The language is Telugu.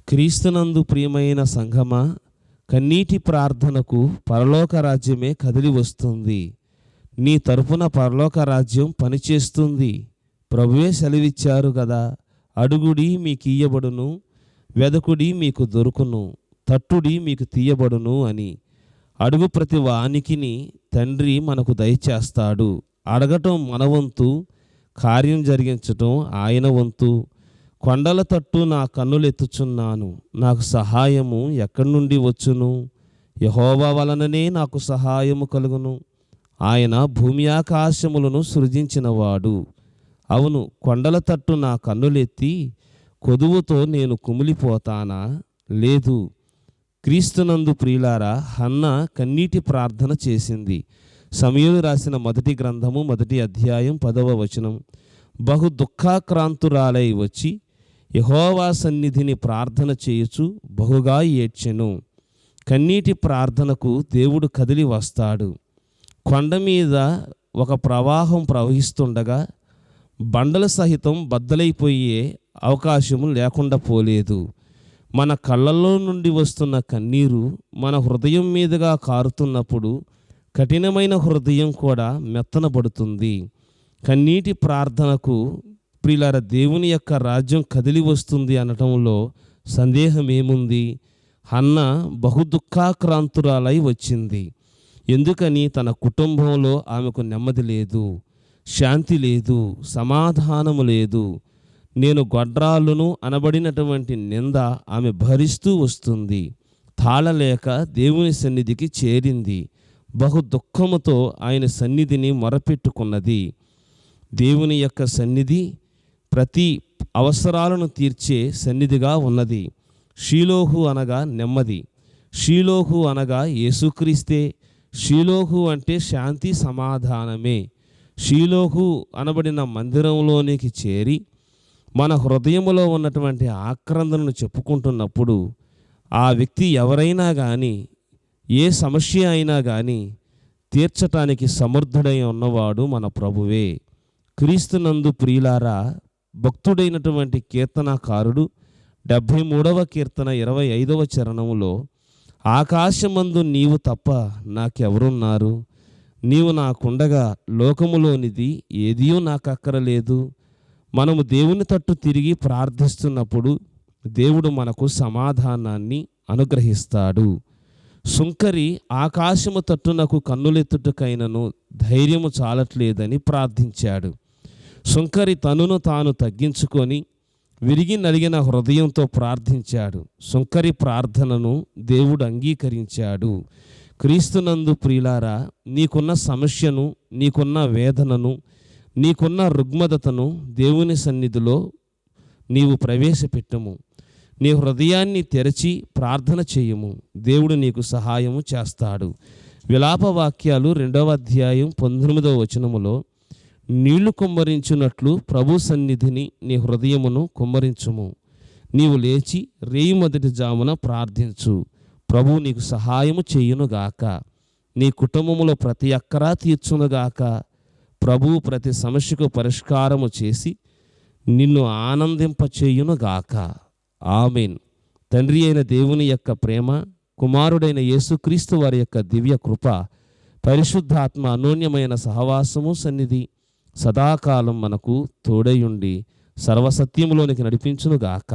క్రీస్తునందు ప్రియమైన సంఘమా, కన్నీటి ప్రార్థనకు పరలోక రాజ్యమే కదిలి వస్తుంది. నీ తరపున పరలోక రాజ్యం పనిచేస్తుంది. ప్రభువే సెలవిచ్చారు కదా, అడుగుడి మీకు ఇయ్యబడును, వెదకుడి మీకు దొరుకును, తట్టుడి మీకు తీయబడును అని. అడుగు ప్రతి వానికిని తండ్రి మనకు దయచేస్తాడు. అడగటం మన వంతు, కార్యం జరిగించటం ఆయన వంతు. కొండల తట్టు నా కన్నులెత్తుచున్నాను, నాకు సహాయము ఎక్కడి నుండి వచ్చును? యెహోవా వలననే నాకు సహాయము కలుగును. ఆయన భూమి ఆకాశములను సృజించినవాడు. అవును, కొండల తట్టు నా కన్నులెత్తి కొదువుతో నేను కుమిలిపోతానా? లేదు. క్రీస్తునందు ప్రియులారా, హన్నా కన్నీటి ప్రార్థన చేసింది. సమూయేలు రాసిన మొదటి గ్రంథము 1వ అధ్యాయం 10వ వచనం. బహు దుఃఖాక్రాంతురాలై వచ్చి యెహోవా సన్నిధిని ప్రార్థన చేయుచు బహుగా ఏడ్చెను. కన్నీటి ప్రార్థనకు దేవుడు కదిలి వస్తాడు. కొండ మీద ఒక ప్రవాహం ప్రవహిస్తుండగా బండల సహితం బద్దలైపోయే అవకాశం లేకుండా పోలేదు. మన కళ్ళల్లో నుండి వస్తున్న కన్నీరు మన హృదయం మీదుగా కారుతున్నప్పుడు కఠినమైన హృదయం కూడా మెత్తనబడుతుంది. కన్నీటి ప్రార్థనకు ప్రియులారా, దేవుని యొక్క రాజ్యం కదిలి వస్తుంది అనటంలో సందేహమేముంది? హన్నా బహు దుఃఖాక్రాంతురాలై వచ్చింది. ఎందుకని? తన కుటుంబంలో ఆమెకు నెమ్మది లేదు, శాంతి లేదు, సమాధానము లేదు. నేను గొడ్రాలును అనబడినటువంటి నింద ఆమె భరిస్తూ వస్తుంది. తాళలేక దేవుని సన్నిధికి చేరింది. బహు దుఃఖముతో ఆయన సన్నిధిని మొరపెట్టుకున్నది. దేవుని యొక్క సన్నిధి ప్రతి అవసరాలను తీర్చే సన్నిధిగా ఉన్నది. షీలోహు అనగా నెమ్మది, షీలోహు అనగా యేసుక్రీస్తే. షీలోహు అంటే శాంతి సమాధానమే. షీలోహు అనబడిన మందిరంలోనికి చేరి మన హృదయములో ఉన్నటువంటి ఆక్రందనను చెప్పుకుంటున్నప్పుడు ఆ వ్యక్తి ఎవరైనా కానీ, ఏ సమస్య అయినా కానీ తీర్చటానికి సమర్థుడై ఉన్నవాడు మన ప్రభువే. క్రీస్తునందు ప్రియులారా, భక్తుడైనటువంటి కీర్తనాకారుడు 73వ కీర్తన 25వ చరణములో, ఆకాశమందు నీవు తప్ప నాకెవరున్నారు? నీవు నాకుండగా లోకములోనిది ఏదియూ నాకక్కరలేదు. మనము దేవుని తట్టు తిరిగి ప్రార్థిస్తున్నప్పుడు దేవుడు మనకు సమాధానాన్ని అనుగ్రహిస్తాడు. సుంకరి ఆకాశము తట్టునకు కన్నులెత్తుటకైనను ధైర్యము చాలట్లేదని ప్రార్థించాడు. సుంకరి తనును తాను తగ్గించుకొని విరిగి నలిగిన హృదయంతో ప్రార్థించాడు. సుంకరి ప్రార్థనను దేవుడు అంగీకరించాడు. క్రీస్తునందు ప్రియులారా, నీకున్న సమస్యను, నీకున్న వేదనను, నీకున్న రుగ్మతను దేవుని సన్నిధిలో నీవు ప్రవేశపెట్టము. నీ హృదయాన్ని తెరచి ప్రార్థన చేయుము. దేవుడు నీకు సహాయము చేస్తాడు. విలాపవాక్యాలు 2వ అధ్యాయం 19వ వచనములో, నీళ్లు కుమ్మరించున్నట్లు ప్రభు సన్నిధిని నీ హృదయమును కుమ్మరించుము. నీవు లేచి రేయి మొదటి జామున ప్రార్థించు. ప్రభు నీకు సహాయము చేయునుగాక. నీ కుటుంబములో ప్రతి అక్కరా తీర్చునుగాక. ప్రభు ప్రతి సమస్యకు పరిష్కారము చేసి నిన్ను ఆనందింపచేయునుగాక. ఆమేన్. తండ్రి అయిన దేవుని యొక్క ప్రేమ, కుమారుడైన యేసుక్రీస్తు వారి యొక్క దివ్య కృప, పరిశుద్ధాత్మ అన్యోన్యమైన సహవాసము సన్నిధి సదాకాలం మనకు తోడయుండి సర్వసత్యములోనికి నడిపించునుగాక.